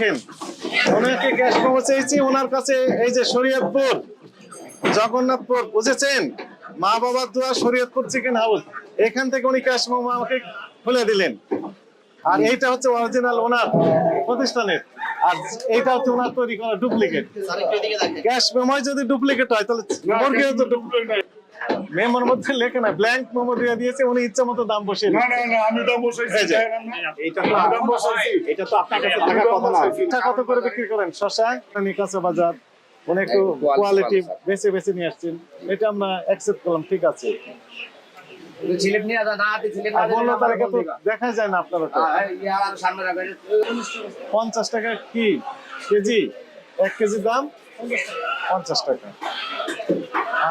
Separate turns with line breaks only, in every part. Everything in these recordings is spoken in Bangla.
দেখেন ওনাকে ক্যাশ মেমো চেয়েছি ওনার কাছে। এই যে শরীয়তপুর জগন্নাথপুর, বুঝেছেন? মা বাবার দোয়া শরীয়তপুর চিকেন হাউস, এখান থেকে উনি ক্যাশ মেমো আমাকে খুলে দিলেন। আর এইটা হচ্ছে অরিজিনাল ওনার প্রতিষ্ঠানের, আর এইটা হচ্ছে ওনার তৈরি করা ডুপ্লিকেট। ক্যাশ মেমো যদি ডুপ্লিকেট হয় তাহলে মুরগিও তো ডুপ্লিকেট। মেমোর মধ্যে লেখে না, ব্ল্যাঙ্ক মেমো দিয়ে দিয়েছে, উনি ইচ্ছা মতো দাম বসিয়ে
না না না, আমি দাম বসাইছি।
এটা তো আপনার কাছে থাকার কথা না।
কত করে বিক্রি করেন শসা? নিকাছে বাজার, উনি একটু কোয়ালিটি বেছে বেছে নিয়ে আসছেন, এটা আমরা অ্যাকসেপ্ট করলাম, ঠিক আছে। বললো তারিখে তো দেখা যায় না আপনারা তো। 50 টাকা কি কেজি? 1 কেজি দাম 50 টাকা।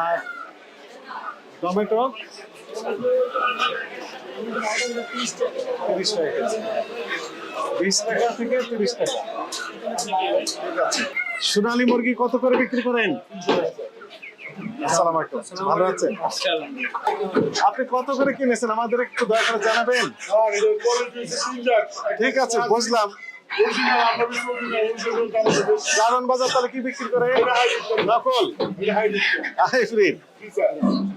আর টমেটো 30 টাকা কেজি, 20 টাকা থেকে 30 টাকা, ঠিক আছে। সোনালী মুরগি কত করে বিক্রি করেন? আসসালামু আলাইকুম, ভালো আছেন? আপনি কত করে কিনেছেন আমাদের একটু দয়া করে জানাবেন। ঠিক আছে, বুঝলাম। কারণ বাজার তাহলে কি বিক্রি করে? নকল হাইব্রিড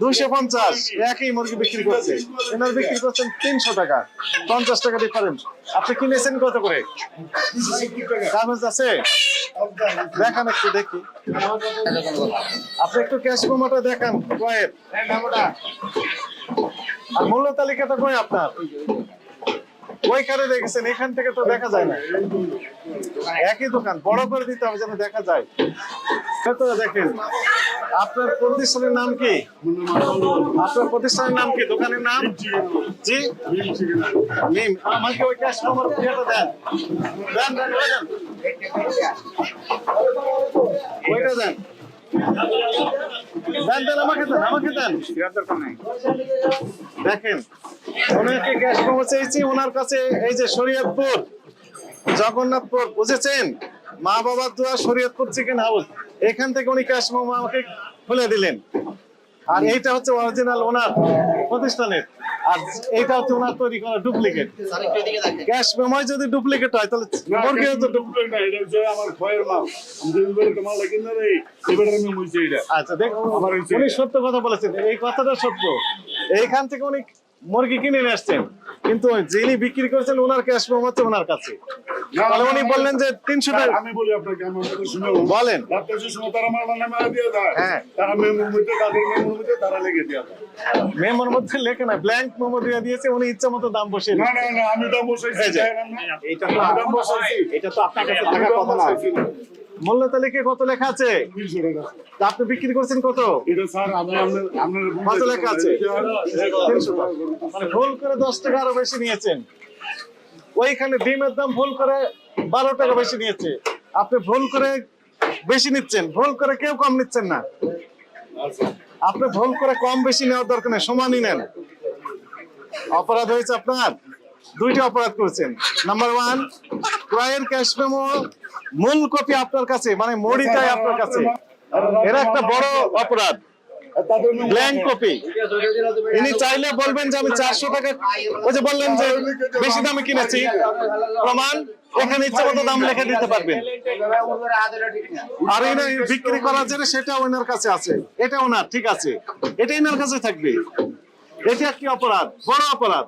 250 একই মুরগি বিক্রি করছে, এনার বিক্রি করছেন 300 টাকা, 50 টাকা ডিফারেন্স। আপনি কিনেছেন কত করে? কাগজ আছে? দেখান একটু দেখি। আপনি একটু ক্যাশ মেমোটা দেখান কয়ের, আর মূল্য তালিকাটা কই আপনার? ওইখানে দেখেছেন, এখান থেকে তো দেখা যায় না। একই দোকান, বড় করে দিতে হবে যেন দেখা যায়। দেখেন আপনার প্রতিষ্ঠানের নাম কি? আপনার প্রতিষ্ঠানের নাম কি? দোকানের নাম? জি মিম। আমাকে ওই ক্যাশ মেমোর ইয়েটা দেন, দেন দেন দেন, ওইটা দেন দেন দেন, আমাকে দেন, আমাকে দেন। দেখেন ওনাকে ক্যাশ মেমো চেয়েছি ওনার কাছে। এই যে শরীয়তপুর জগন্নাথপুর, বুঝেছেন? মা বাবার দোয়া শরীয়তপুর চিকেন হাউস, এখান থেকে উনি ক্যাশ মেমো আমাকে খুলে দিলেন। আর এইটা হচ্ছে অরিজিনাল ওনার প্রতিষ্ঠানের, আর এইটা হচ্ছে ওনার তৈরি করা ডুপ্লিকেট। ক্যাশ মেমো যদি ডুপ্লিকেট হয় তাহলে মুরগিও তো ডুপ্লিকেট।
আমার ভয়ের মাল, আমি মাল কিনে রে, এবারে আমি মুইছি এটা।
আচ্ছা দেখুন, উনি সত্য কথা বলেছেন, এই কথাটা সত্য। এইখান থেকে উনি মুরগি কিনে নিয়ে আসছেন, কিন্তু যিনি বিক্রি করেছেন ওনার ক্যাশ মেমো হচ্ছে ওনার কাছে। তাহলে উনি বললেন যে 300 টাকা।
আমি বলি আপনাকে, আমার কথা শুনে
বলেন।
রাত্রে সময় তারা মাল নামে দিয়ে দেয়,
হ্যাঁ,
তারা মেমোর মধ্যে, তাদের মেমোর মধ্যে তারা লেগে দিয়ে দেয়।
মেমোর মধ্যে লেখে না, ব্ল্যাঙ্ক মেমো দিয়ে দিয়েছে, উনি ইচ্ছা মতো দাম বসিয়ে
না না না, আমি দাম বসাইছি।
এটা তো আপনার কাছে থাকার কথা না।
মূল্য তালিকায় কত লেখা আছে?
300 টাকা।
তা আপনি বিক্রি করছেন কত?
এটা স্যার আপনার
কত লেখা আছে? 300 টাকা। মানে ভুল করে 10 টাকা আরো বেশি নিয়েছেন। ওইখানে ডিমের দাম ভুল করে 12 টাকা বেশি নিয়েছে, আপনি ভুল করে বেশি নিচ্ছেন, ভুল করে কেউ কম নিচ্ছেন না। আপনি ভুল করে কম বেশি নেওয়ার দরকার নেই, সমানই নেন। অপরাধ হয়েছে আপনার, দুইটা অপরাধ করেছেন। নাম্বার 1, ক্রয়ের ক্যাশ মেমো মূল কপি আপনার কাছে, মানে মডিটাই আপনার কাছে, এর একটা বড় অপরাধ। ব্ল্যাঙ্ক কপি, ইনি চাইলে বলবেন যে আমি 400 টাকা, ওই যে বললেন যে বেশি দামে কিনেছি, প্রমাণ এখানে ইচ্ছা মতো দাম লিখে দিতে পারবেন। আর এনে বিক্রি করার জন্য সেটা ওনার কাছে আছে, এটা ওনার, ঠিক আছে, এটা ওনার কাছে থাকবে। এটা কি অপরাধ? বড় অপরাধ।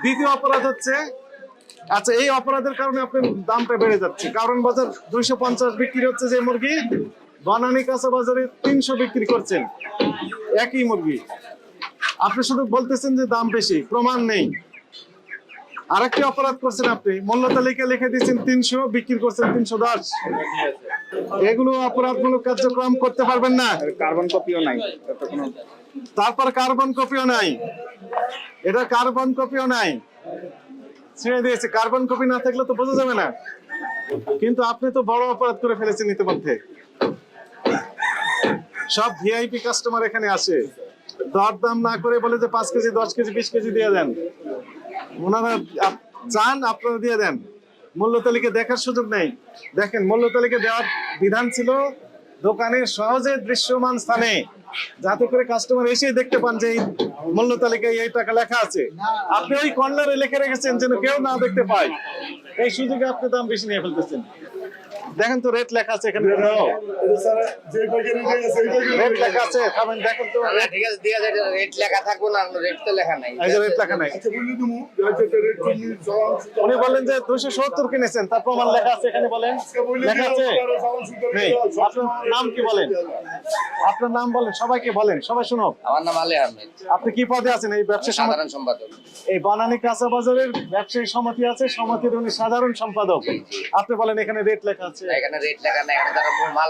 দ্বিতীয় অপরাধ হচ্ছে, আচ্ছা এই অপরাধের কারণে আপনার দামটা বেড়ে যাচ্ছে। কারণ বাজার 250 বিক্রি হচ্ছে যে মুরগি, বনানী কাঁচা বাজারে 300 বিক্রি করছেন একই মুরগি। আপনি শুধু বলতেছেন যে দাম বেশি, প্রমাণ নেই। আরেকটি অপরাধ করছেন, আপনি মূল্য তালিকা লিখে দিচ্ছেন 300, বিক্রি করছেন 310। এগুলো অপরাধমূলক কার্যক্রম করতে পারবেন না।
কার্বন কপিও নাই,
তারপর কার্বন কপিও নাই, এটা কার্বন কপিও নাই, ছেড়ে দিয়েছে। কার্বন কপি না থাকলে তো বোঝা যাবে না। কিন্তু আপনি তো বড় অপরাধ করে ফেলেছেন ইতিমধ্যে। সব ভিআইপি কাস্টমার এখানে আসে, দরদাম না করে বলে যে 5 কেজি 10 কেজি 20 কেজি দিয়ে দেন। ওনারা চান আপনারা দিয়ে দেন, মূল্য তালিকা দেখার সুযোগ নেই। দেখেন মূল্য তালিকা দেওয়ার বিধান ছিল দোকানের সহজে দৃশ্যমান স্থানে, যাতে করে কাস্টমার এসে দেখতে পান যে এই মূল্য তালিকায় এই টাকা লেখা আছে। আপনি ওই কর্নারে লিখে রেখেছেন যেন কেউ না দেখতে পায়, এই সুযোগে আপনি দাম বেশি নিয়ে ফেলতেছেন। দেখেন তো রেট লেখা আছে এখানে,
এটা স্যার যে প্যাকেটে দিয়ে আছে এই
রেট
প্যাকেটে
লেখা আছে, খাবেন দেখেন তো।
না, ঠিক আছে, দিয়া যায়, রেট লেখা থাকবো না, রেট তো লেখা নাই।
এই যে রেট লেখা নাই।
আচ্ছা বলি তুমি যে রেট তুমি
উনি বললেন যে 270 কিনেছেন, তার প্রমাণ লেখা আছে এখানে, বলেন লেখা আছে নেই? আপনার নাম কি বলেন? আপনার নাম বলেন, সবাইকে বলেন, সবাই শুনো।
আমার নাম আলী আহমেদ,
আপনি কি পদে আছেন এই ব্যবসা সমিতি?
সাধারণ সম্পাদক।
এই বনানী কাঁচা বাজারের ব্যবসায়ী সমিতি আছে, সমিতির উনি সাধারণ সম্পাদক। আপনি বলেন এখানে রেট লেখা আছে?
না, এখানে রেট লেখা নাই, এখানে যারা মাল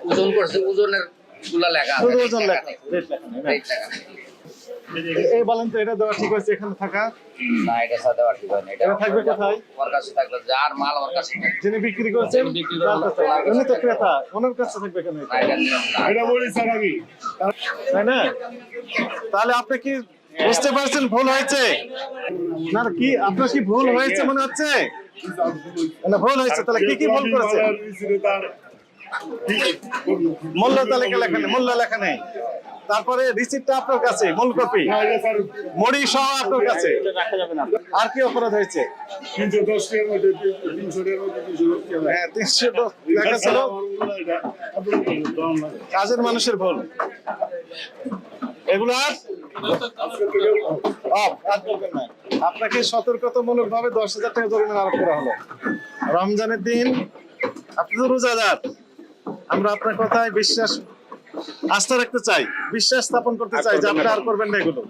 ওজন করছে ওজনের গুলা লেখা আছে,
শুধু
rate
ওজন
লেখা
লেখা,
নেই।
রেট লেখা নেই না?
Rate লেখা নেই।
এই বলেন তো, এটা দেওয়া ঠিক হয়েছে এখানে থাকা?
না, এটা সাথে আর ঠিক হয় না,
এটা থাকবে কোথায়?
ওর কাছে থাকবে, যার মাল ওর কাছে থাকবে।
যিনি বিক্রি করছেন
যিনি বিক্রি করেন,
তার কাছে। উনি তো ক্রেতা, ওনার কাছে থাকবে কেন এটা?
না, এটা নিয়ম না।
এটা বলি স্যার আমি
তাই না? তাহলে আপনি কি বুঝতে পারছেন ভুল হয়েছে না? কি আপনার কি ভুল হয়েছে মনে হচ্ছে? না, ভুল হয়েছে। তাহলে কি কি ভুল করেছে? মূল্য তালিকা লেখা নেই, মূল্য লেখা নেই। তারপরে রিসিপ্টটা আপনার কাছে, মূল কপি, মড়ি সহ আপনার কাছে। আর কি অপরাধ হয়েছে?
310 টাকার মধ্যে 300 টাকার মধ্যে 310 টাকা
হ্যাঁ, 310 লেখা ছিল, কাজের মানুষের ভুল। এগুলো আর কাজ করবেন না। আপনাকে সতর্কতামূলক ভাবে 10,000 টাকা জরিমানা আরোপ করা হলো। রমজানের দিন, আপনি তো রোজাদার, আমরা আপনার কথায় বিশ্বাস আস্থা রাখতে চাই, বিশ্বাস স্থাপন করতে চাই যে আপনি আর করবেন না এগুলো।